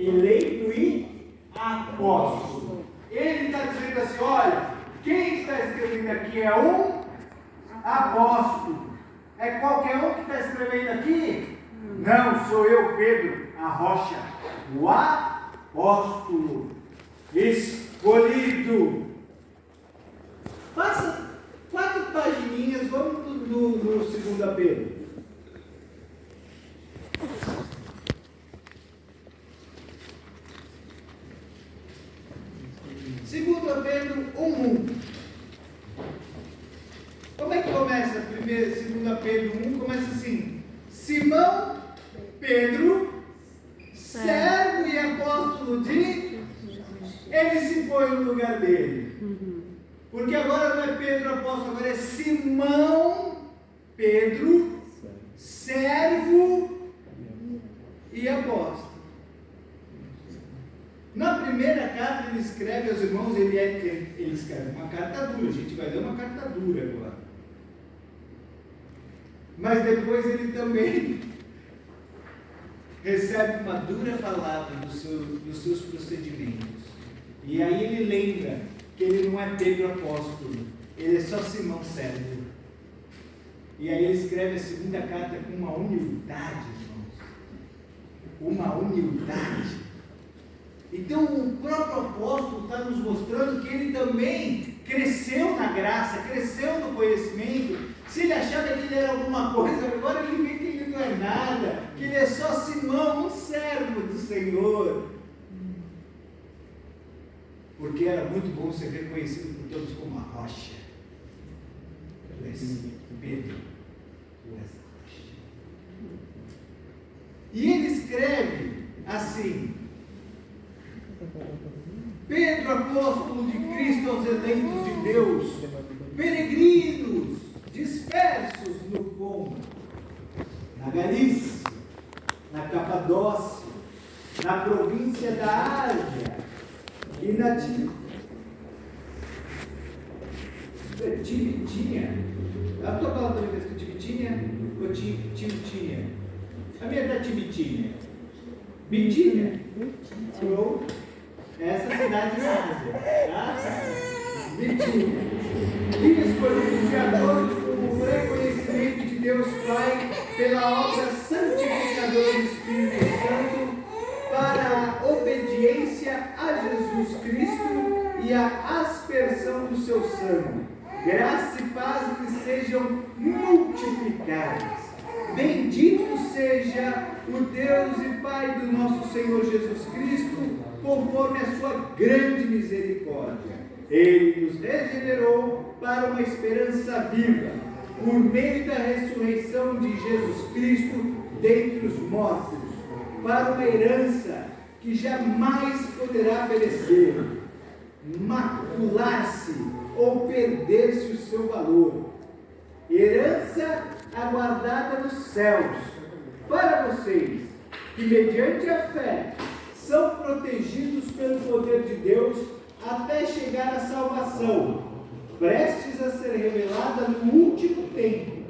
eleito e apóstolo. Ele está dizendo assim, olha, quem está escrevendo aqui é um apóstolo. É qualquer um que está escrevendo aqui? Não, sou eu, Pedro, a rocha, o apóstolo escolhido. Passa 4 pagininhas, vamos no 2 Pedro. 2 Pedro 1:1. Como é que começa? 2 Pedro 1 começa assim: Simão Pedro, servo e apóstolo de... Ele se põe no lugar dele. Porque agora não é Pedro apóstolo, agora é Simão Pedro, servo e apóstolo. Na primeira carta ele escreve aos irmãos, ele escreve uma carta dura, a gente vai ler uma carta dura agora. Mas depois ele também recebe uma dura palavra dos seus procedimentos. E aí ele lembra que ele não é Pedro apóstolo, ele é só Simão servo. E aí ele escreve a segunda carta com uma humildade, irmãos. Uma humildade. Então o próprio apóstolo está nos mostrando que ele também cresceu na graça, cresceu no conhecimento. Se ele achava que ele era alguma coisa, agora ele vê que ele não é nada, que ele é só Simão, um servo do Senhor. Porque era muito bom ser reconhecido por todos como a rocha. Tu és Pedro, tu és a rocha. E ele escreve assim: Pedro, apóstolo de Cristo aos eleitos de Deus, peregrinos, dispersos no Ponto, na Galícia, na Capadócia, na província da Ásia e na Tibitínia. A tua palavra também está escrito Tibitínia ou Tibitínia? A minha está Tibitínia. Bitínia. Ou essa cidade na Ásia. Tá? Bitínia. E escolhidos de acordo com o reconhecimento de Deus Pai pela obra santificadora do Espírito Santo para a obediência a Jesus Cristo e a aspersão do seu sangue. Graça e paz que sejam multiplicadas. Bendito seja o Deus e Pai do nosso Senhor Jesus Cristo, conforme a sua grande misericórdia. Ele nos regenerou para uma esperança viva, por meio da ressurreição de Jesus Cristo dentre os mortos, para uma herança que jamais poderá perecer, macular-se ou perder-se o seu valor. Herança aguardada nos céus, para vocês, que mediante a fé são protegidos pelo poder de Deus até chegar à salvação, prestes a ser revelada no último tempo.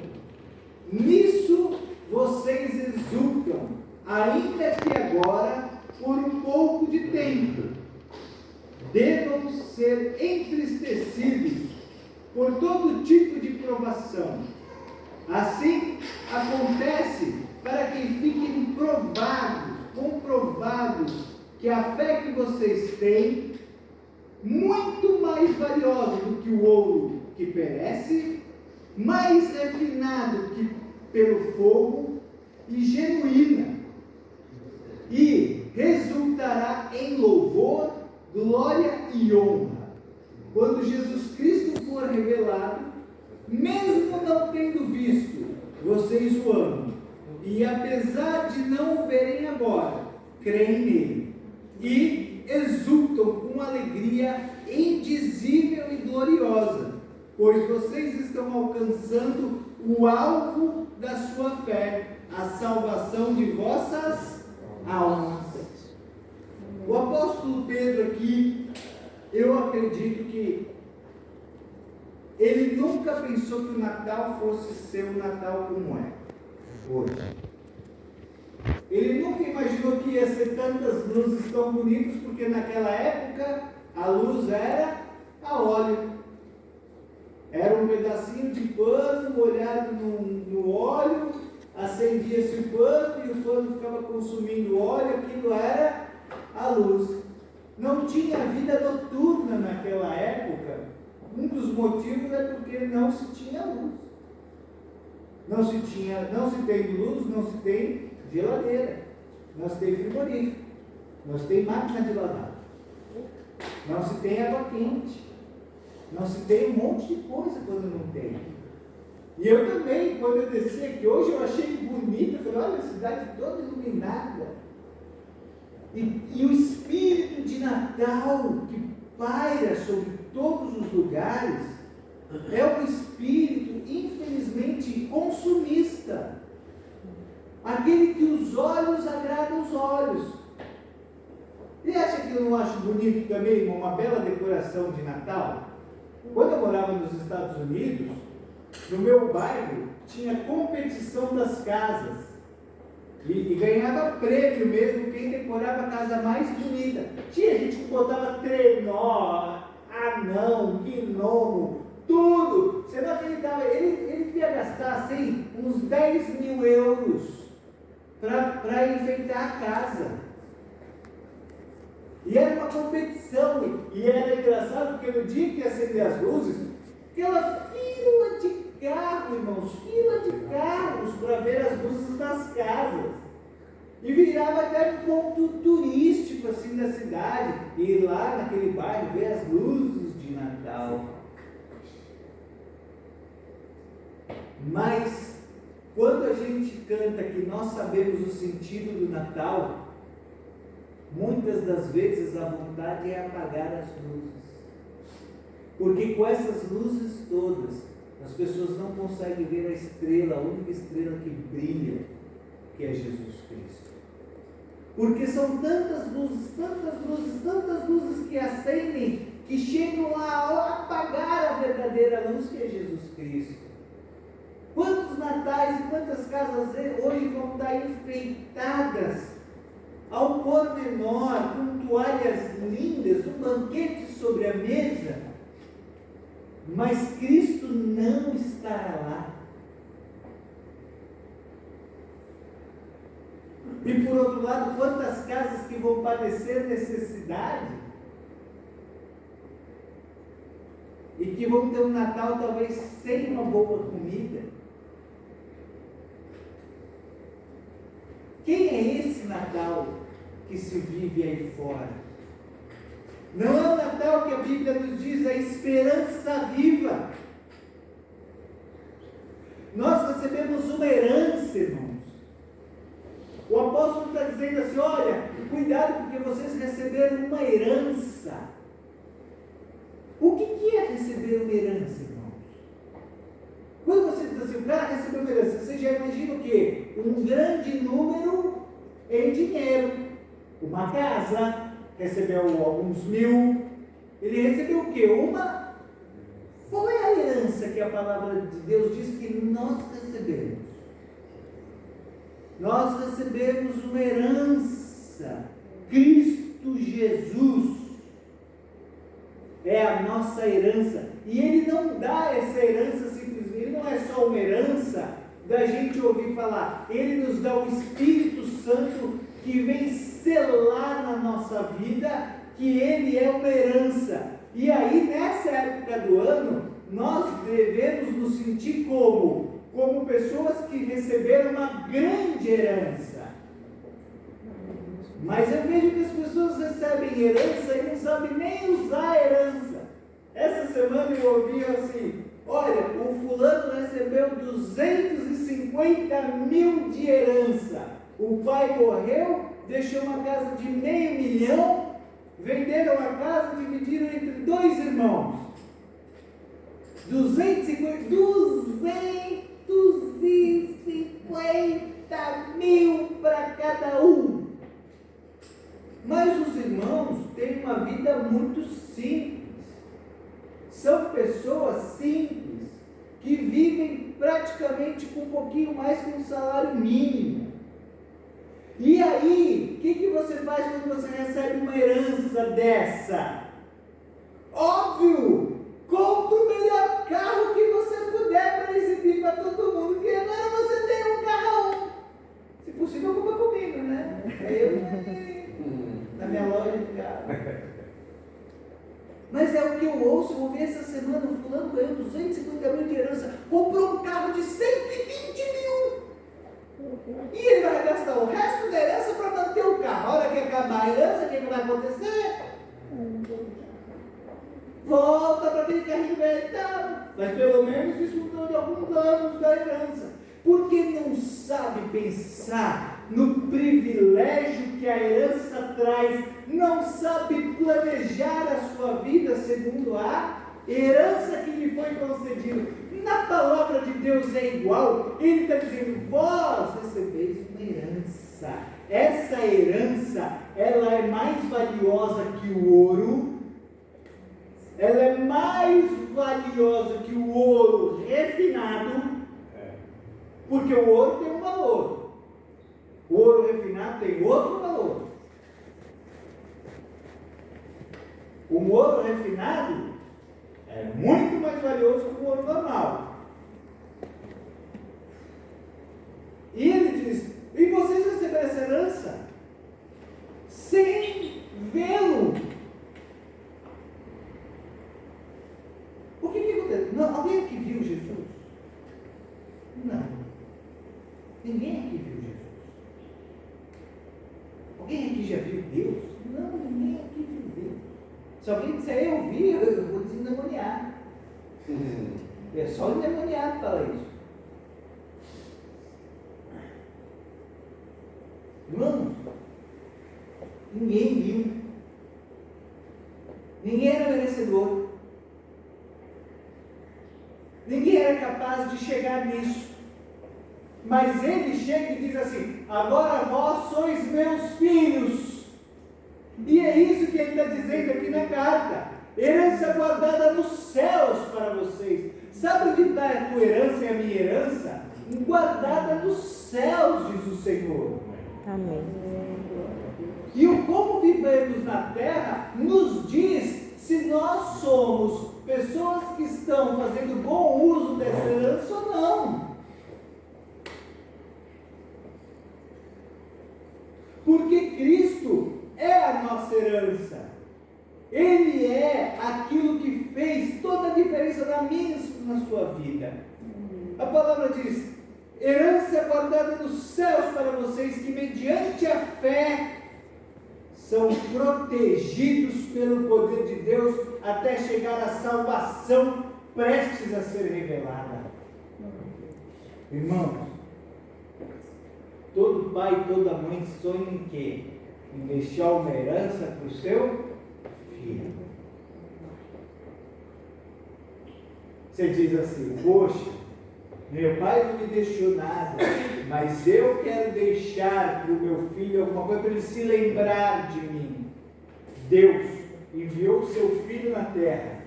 Nisso vocês exultam, ainda que agora, por um pouco de tempo. Devam ser entristecidos por todo tipo de provação. Assim acontece para que fiquem comprovados que a fé que vocês têm, muito mais valiosa do que o ouro que perece, mais refinado que pelo fogo e genuína, e resultará em louvor, glória e honra, quando Jesus Cristo for revelado. Mesmo não tendo visto, vocês o amam, e apesar de não o verem agora, creem nele, e exultam com alegria indizível e gloriosa, pois vocês estão alcançando o alvo da sua fé, a salvação de vossas almas. O apóstolo Pedro aqui, eu acredito que ele nunca pensou que o Natal fosse ser o Natal como é hoje. Ele nunca imaginou que ia ser tantas luzes tão bonitas, porque naquela época a luz era a óleo. Era um pedacinho de pano molhado no óleo, acendia-se o pano e o pano ficava consumindo óleo, aquilo era a luz. Não tinha vida noturna naquela época. Um dos motivos é porque não se tinha luz. Não se tem luz, não se tem geladeira, não se tem frigorífico, não se tem máquina de lavar, não se tem água quente, não se tem um monte de coisa quando não tem. E eu também, quando eu desci aqui hoje, eu achei bonita, falei, olha a cidade toda iluminada. E o espírito de Natal que paira sobre todos os lugares é um espírito, infelizmente, consumista. Aquele que os olhos agradam os olhos. E acha que eu não acho bonito também uma bela decoração de Natal? Quando eu morava nos Estados Unidos, no meu bairro tinha competição das casas. E ganhava prêmio mesmo quem decorava a casa mais bonita. Tinha gente que botava trenó, anão, gnomo, tudo. Você não acreditava, ele ia gastar assim uns 10 mil euros para enfeitar a casa. E era uma competição, e era engraçado porque no dia que ia acender as luzes, aquela fila de carros, irmãos, fila de carros para ver as luzes das casas. E virava até um ponto turístico assim da cidade, ir lá naquele bairro ver as luzes de Natal. Mas quando a gente canta que nós sabemos o sentido do Natal, muitas das vezes a vontade é apagar as luzes. Porque com essas luzes todas, as pessoas não conseguem ver a estrela, a única estrela que brilha, que é Jesus Cristo. Porque são tantas luzes que acendem, que chegam a apagar a verdadeira luz que é Jesus Cristo. Quantos natais e quantas casas hoje vão estar enfeitadas ao pormenor, com toalhas lindas, um banquete sobre a mesa, mas Cristo não estará lá. E por outro lado, quantas casas que vão padecer necessidade e que vão ter um Natal talvez sem uma boa comida. Quem é esse Natal que se vive aí fora? Não é o Natal que a Bíblia nos diz, a esperança viva. Nós recebemos uma herança, irmãos. O apóstolo está dizendo assim, olha, cuidado porque vocês receberam uma herança. O que é receber uma herança, irmãos? Quando você diz assim, o cara recebeu uma herança, você já imagina o quê? Um grande número em dinheiro. Uma casa, recebeu alguns mil. Ele recebeu o quê? Qual é a herança que a palavra de Deus diz que nós recebemos? Nós recebemos uma herança. Cristo Jesus é a nossa herança. E Ele não dá essa herança simplesmente. Ele não é só uma herança da gente ouvir falar. Ele nos dá o Espírito Santo que vem selar na nossa vida que Ele é uma herança. E aí, nessa época do ano, nós devemos nos sentir como pessoas que receberam uma grande herança. Mas eu vejo que as pessoas recebem herança e não sabem nem usar a herança. Essa semana eu ouvi assim, olha, o fulano recebeu 250 mil de herança. O pai morreu, deixou uma casa de $500 mil, venderam a casa e dividiram entre 2 irmãos. 250 mil para cada um. Mas os irmãos têm uma vida muito simples. São pessoas simples que vivem praticamente com um pouquinho mais que um salário mínimo. E aí, que você faz quando você recebe uma herança dessa? Óbvio! Compre o melhor carro que você puder para exibir para todo mundo, que agora você tem um carrão. Se possível, compra comigo, né? Eu, na minha loja de carro. Mas é o que eu ouço, eu ouvi essa semana, o fulano ganhou 250 mil de herança, comprou um carro de 120 mil. E ele vai gastar o resto da herança para manter o carro. A hora que acabar a herança, o que vai acontecer? Volta para aquele carrinho velho e tal. Mas pelo menos desfrutou de alguns anos da herança. Porque não sabe pensar no privilégio que a herança traz, não sabe planejar a sua vida segundo a herança que lhe foi concedida. Na palavra de Deus é igual. Ele está dizendo: vós recebeis uma herança. Essa herança, ela é mais valiosa que o ouro. Ela é mais valiosa que o ouro refinado. Porque o ouro tem um valor. O ouro refinado tem outro valor. O ouro refinado é muito mais valioso que o ouro normal. E ele diz: e vocês receberam essa herança sem vê-lo. O que acontece? Não, alguém aqui viu Jesus? Não. Ninguém aqui viu Jesus. Alguém aqui já viu Deus? Não, ninguém aqui viu Deus. Se alguém disser eu vi, eu vou desendemoniar. É só o endemoniado que fala isso. Irmãos, ninguém viu. Ninguém era merecedor. Ninguém era capaz de chegar nisso. Mas ele chega e diz assim: agora vós sois meus filhos. E é isso que ele está dizendo aqui na carta. Herança guardada nos céus para vocês. Sabe onde está a tua herança e a minha herança? Guardada nos céus, diz o Senhor. Amém. E o como vivemos na terra nos diz se nós somos pessoas que estão fazendo bom uso dessa herança ou não. Porque Cristo é a nossa herança. Ele é aquilo que fez toda a diferença na minha e na sua vida. A palavra diz: herança guardada nos céus para vocês, que mediante a fé são protegidos pelo poder de Deus até chegar à salvação prestes a ser revelada. Irmãos, todo pai e toda mãe sonham em quê? Em deixar uma herança para o seu filho. Você diz assim: poxa, meu pai não me deixou nada, mas eu quero deixar para o meu filho alguma coisa para ele se lembrar de mim. Deus enviou o seu filho na terra,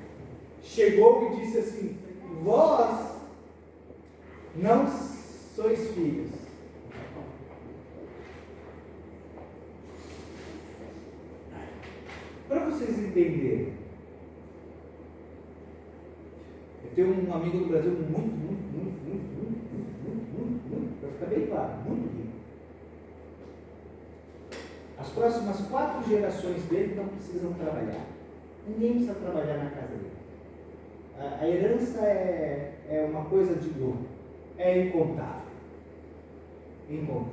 chegou e disse assim: vós não sois filhos. Para vocês entenderem, eu tenho um amigo do Brasil muito, para ficar bem claro, muito rico. As próximas 4 gerações dele não precisam trabalhar. Ninguém precisa trabalhar na casa dele. A herança é uma coisa de louco. É incontável. Incontável.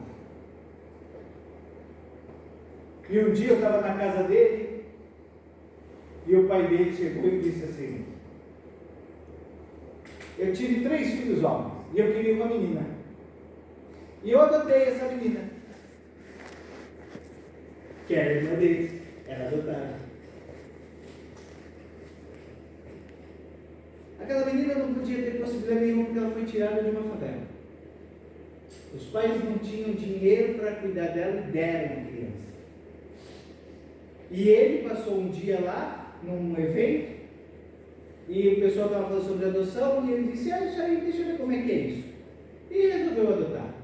E um dia eu estava na casa dele e o pai dele chegou e disse assim: eu tive 3 filhos homens e eu queria uma menina. E eu adotei essa menina, que era a irmã deles, era adotada. Aquela menina não podia ter possibilidade nenhuma porque ela foi tirada de uma favela. Os pais não tinham dinheiro para cuidar dela e deram a criança. E ele passou um dia lá, num evento, e o pessoal estava falando sobre adoção, e ele disse: isso aí, deixa eu ver como é que é isso. E resolveu adotar.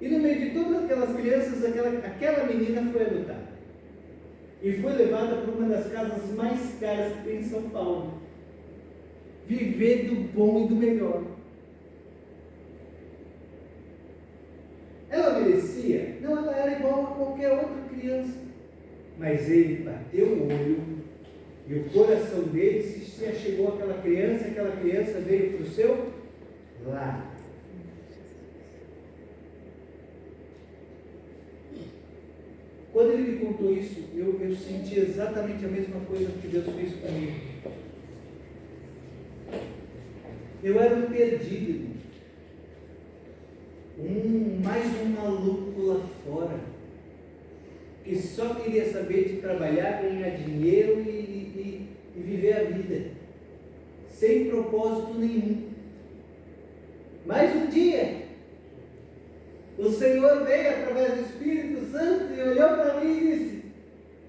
E no meio de todas aquelas crianças, aquela menina foi adotada. E foi levada para uma das casas mais caras que tem em São Paulo. Viver do bom e do melhor. Ela merecia? Não, ela era igual a qualquer outra criança. Mas ele bateu o olho e o coração dele se achegou àquela criança, e aquela criança veio para o seu lar. Quando ele me contou isso, eu senti exatamente a mesma coisa que Deus fez comigo. Eu era um perdido, mais um maluco lá fora, que só queria saber de trabalhar, ganhar dinheiro e viver a vida, sem propósito nenhum. Mas um dia, o Senhor veio através do Espírito Santo e olhou para mim e disse: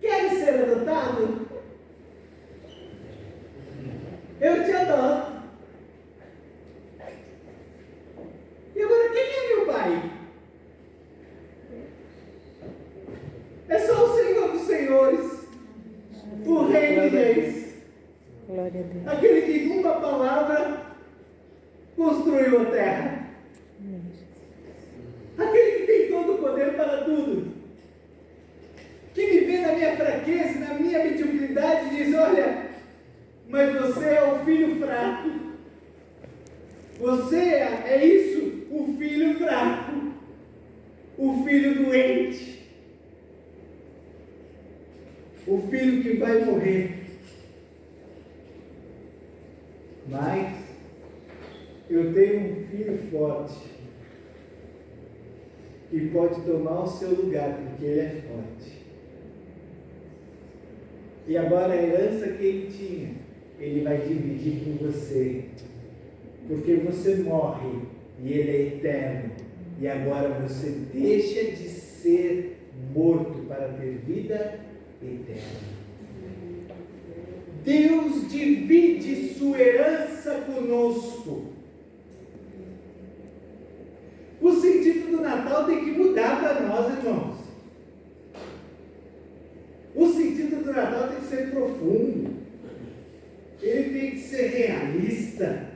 queres ser adotado? Eu te adoto. E agora quem é meu pai? É só o Senhor dos Senhores, o Rei dos Reis, Glória a Deus. aquele que em uma palavra construiu a terra. Aquele que tem todo o poder para tudo, que me vê na minha fraqueza, na minha mediocridade, e diz: olha, mas você é o filho fraco, você é isso, o filho fraco, o filho doente, o filho que vai morrer. Mas eu tenho um filho forte, que pode tomar o seu lugar, porque ele é forte. E agora a herança que ele tinha, ele vai dividir com você, porque você morre e ele é eterno, e agora você deixa de ser morto para ter vida eterna. Deus divide sua herança conosco. O sentido do Natal tem que mudar para nós, irmãos. O sentido do Natal tem que ser profundo. Ele tem que ser realista.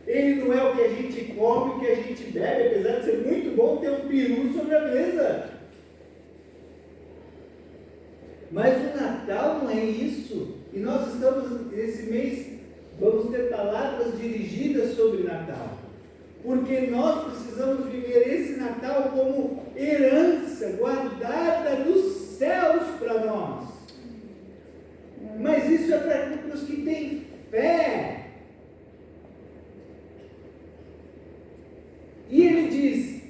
Ele não é o que a gente come, o que a gente bebe, apesar de ser muito bom ter um peru sobre a mesa. Mas o Natal não é isso. E nós estamos, esse mês, vamos ter palavras dirigidas sobre Natal. Porque nós precisamos viver esse Natal como herança guardada dos céus para nós. Mas isso é para os que têm fé. E ele diz,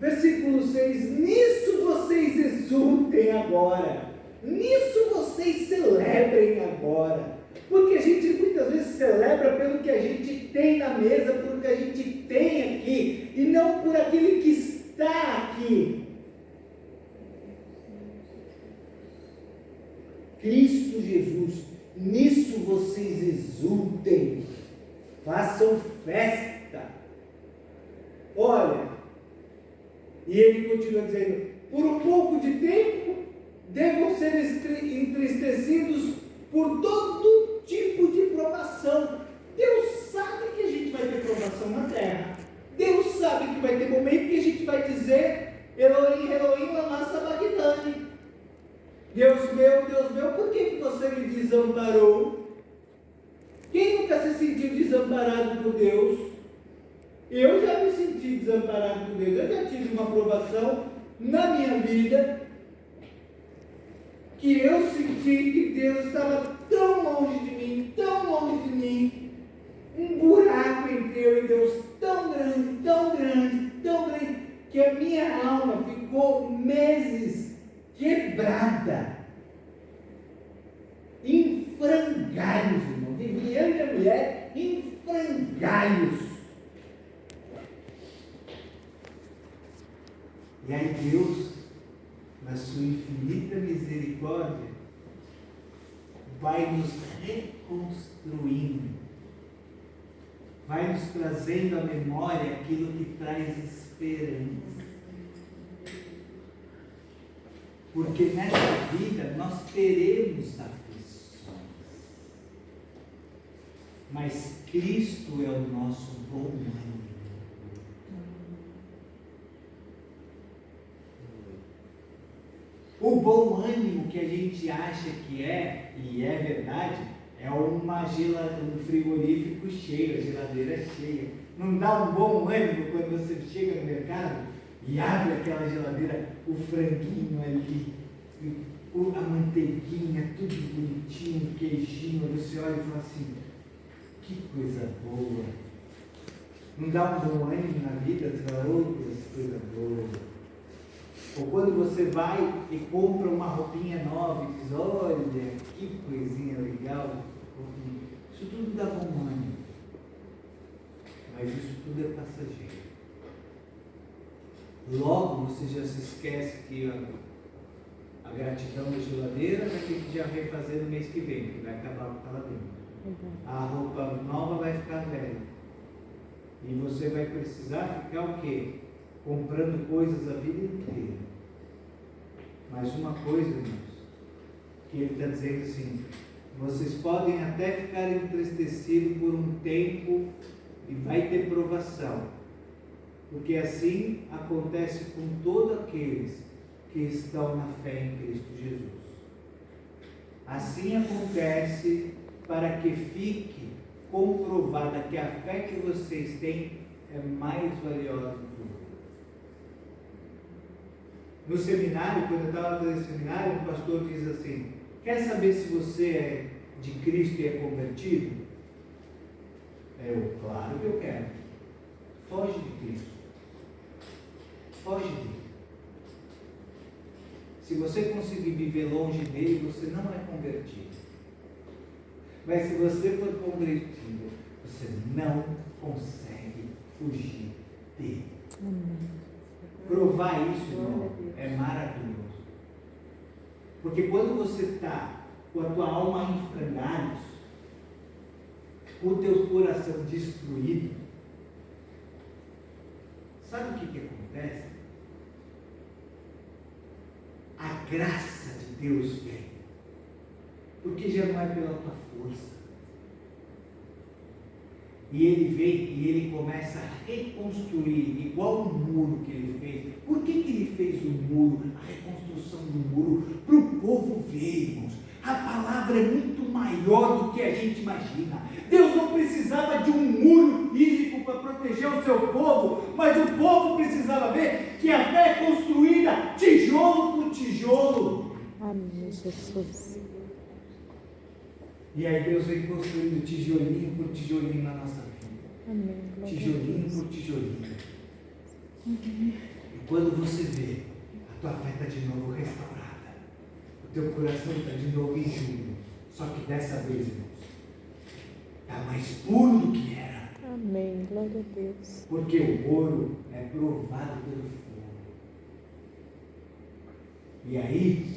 versículo 6, nisso vocês exultem agora, nisso vocês celebrem agora. Porque a gente muitas vezes celebra pelo que a gente tem na mesa, pelo que a gente tem aqui, e não por aquele que está aqui. Cristo Jesus, nisso vocês exultem, façam festa. Olha, e ele continua dizendo, por um pouco de tempo, devam ser entristecidos por todo tipo de provação. Deus sabe que a gente vai ter provação na terra. Deus sabe que vai ter momento que a gente vai dizer, Elohim, Elohim, lama sabachthani. Deus meu, por que você me desamparou? Quem nunca se sentiu desamparado por Deus? Eu já me senti desamparado por Deus. Eu já tive uma provação na minha vida que eu senti que Deus estava tão longe de mim, um buraco entre eu e Deus tão grande, que a minha alma ficou meses quebrada, em frangalhos, irmão. Vivia eu e a mulher em frangalhos. E aí Deus, na sua infinita misericórdia, vai nos reconstruindo, vai nos trazendo à memória aquilo que traz esperança. Porque nessa vida nós teremos aflições. Mas Cristo é o nosso bom ânimo. O bom ânimo que a gente acha que é, e é verdade, é um frigorífico cheio, a geladeira cheia. Não dá um bom ânimo quando você chega no mercado e abre aquela geladeira, o franguinho ali, a manteiguinha, tudo bonitinho, o queijinho, você olha e fala assim, que coisa boa. Não dá um bom ânimo na vida, você fala, oh, que coisa boa. Ou quando você vai e compra uma roupinha nova e diz, olha, que coisinha legal. Isso tudo dá bom ânimo. Mas isso tudo é passageiro. Logo você já se esquece que a gratidão da geladeira vai ter que já refazer no mês que vem, que vai acabar o que está lá dentro. A roupa nova vai ficar velha. E você vai precisar ficar o quê? Comprando coisas a vida inteira. Mas uma coisa, irmãos, que ele está dizendo assim, vocês podem até ficar entristecidos por um tempo e vai ter provação, porque assim acontece com todos aqueles que estão na fé em Cristo Jesus. Assim acontece para que fique comprovada que a fé que vocês têm é mais valiosa do que o ouro. No seminário, quando eu estava fazendo seminário, um pastor diz assim, quer saber se você é de Cristo e é convertido? Eu, claro que eu quero. Foge de Cristo. Foge dele. Se você conseguir viver longe dele, você não é convertido. Mas se você for convertido, você não consegue fugir dele. Provar isso, irmão, é maravilhoso. Porque quando você está com a tua alma em frangalhos, com o teu coração destruído, sabe o que acontece? A graça de Deus vem, porque já não é pela tua força. E ele vem e ele começa a reconstruir, igual o muro que ele fez. Por que ele fez o muro, a reconstrução do muro? Para o povo ver, irmãos. A palavra é muito maior do que a gente imagina. Deus não precisava de um muro físico para proteger o seu povo, mas o povo precisava ver que a fé é construída tijolo por tijolo. Amém, Jesus. E aí Deus vem construindo tijolinho por tijolinho na nossa vida. Amém. Tijolinho por tijolinho. E quando você vê, a tua fé está de novo restaurada. O teu coração está de novo em júbilo. Só que dessa vez, irmãos, está mais puro do que era. Amém. Glória a Deus. Porque o ouro é provado pelo fogo. E aí,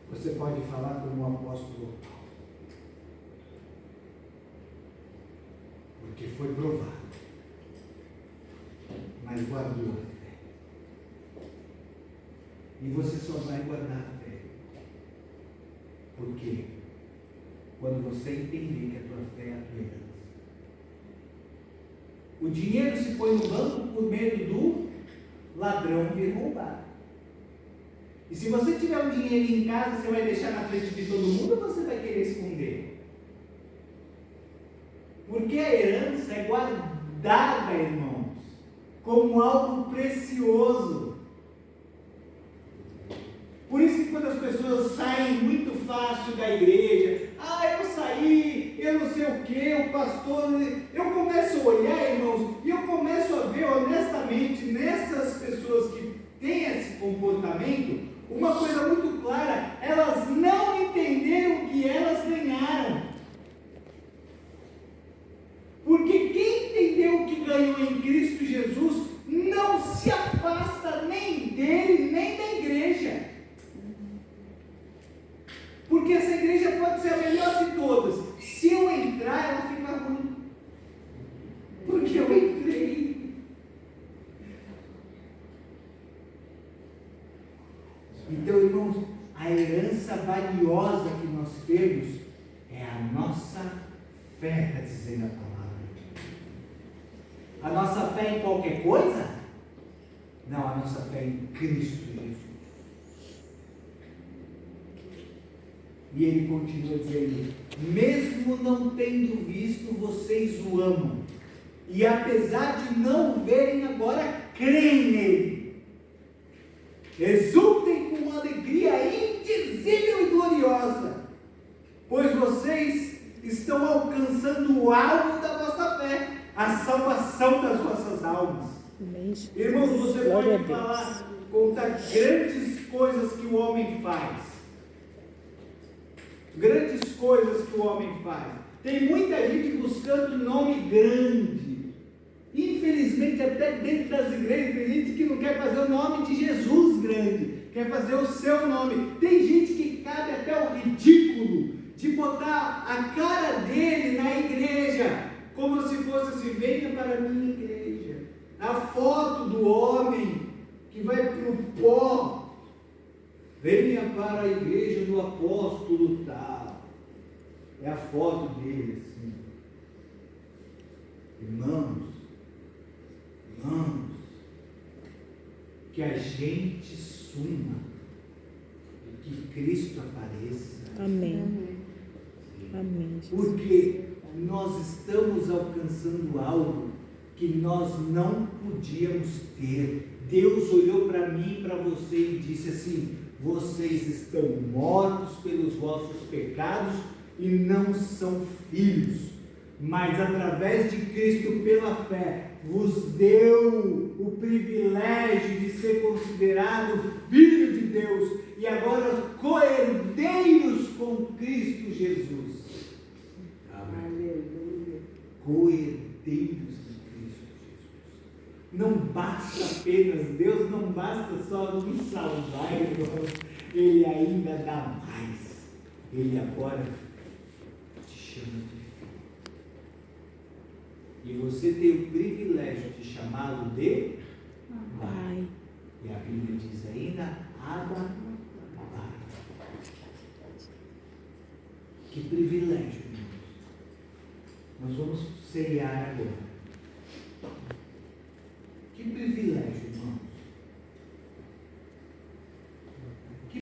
você pode falar como o apóstolo Paulo. Porque foi provado, mas guardou a fé. E você só vai guardar a fé. Por quê? Quando você entender que a tua fé é a tua herança. O dinheiro se põe no banco por medo do ladrão vir roubar. E se você tiver um dinheiro em casa, você vai deixar na frente de todo mundo ou você vai querer esconder? Porque a herança é guardada, irmãos, como algo precioso. Por isso que quando as pessoas saem muito fácil da igreja, eu saí, eu não sei o que, o pastor, eu começo a olhar, irmãos, e eu começo a ver honestamente nessas pessoas que têm esse comportamento, uma coisa muito clara, elas não entenderam o que elas ganharam. Porque quem entendeu o que ganhou em Cristo Jesus, não se afasta nem dele, nem da igreja. Porque essa igreja pode ser a melhor de todas. Se eu entrar, ela fica ruim. Porque eu entrei. Então, irmãos, a herança valiosa que nós temos é a nossa fé, está dizendo a palavra. A nossa fé em qualquer coisa? Não, a nossa fé em Cristo Jesus. E ele continua dizendo: mesmo não tendo visto, vocês o amam. E apesar de não o verem agora, creem nele. Exultem com alegria indizível e gloriosa, pois vocês estão alcançando o alvo da vossa fé, a salvação das vossas almas. Amém, Jesus. Irmãos, você Glória pode a Deus. falar, contar grandes coisas que o homem faz. Grandes coisas que o homem faz. Tem muita gente buscando nome grande. Infelizmente, até dentro das igrejas, tem gente que não quer fazer o nome de Jesus grande, quer fazer o seu nome. Tem gente que cabe até o ridículo de botar a cara dele na igreja, como se fosse assim: venha para a minha igreja. A foto do homem que vai para o pó, venha para a igreja do apóstolo tal. É a foto dele assim. Irmãos, que a gente suma e que Cristo apareça. Amém. Amém, Jesus. Porque nós estamos alcançando algo que nós não podíamos ter. Deus olhou para mim e para você e disse assim: vocês estão mortos pelos vossos pecados e não são filhos, mas através de Cristo, pela fé, vos deu o privilégio de ser considerado filho de Deus e agora co-herdeiros com Cristo Jesus. Amém. Co-herdeiros de Cristo Jesus. Não basta apenas, Deus não basta só nos salvar, irmãos. Ele ainda dá mais. Ele agora te chama de filho. E você tem o privilégio de chamá-lo de Pai. E a Bíblia diz ainda: Abba, Pai. Que privilégio, irmãos. Nós vamos ceiar agora.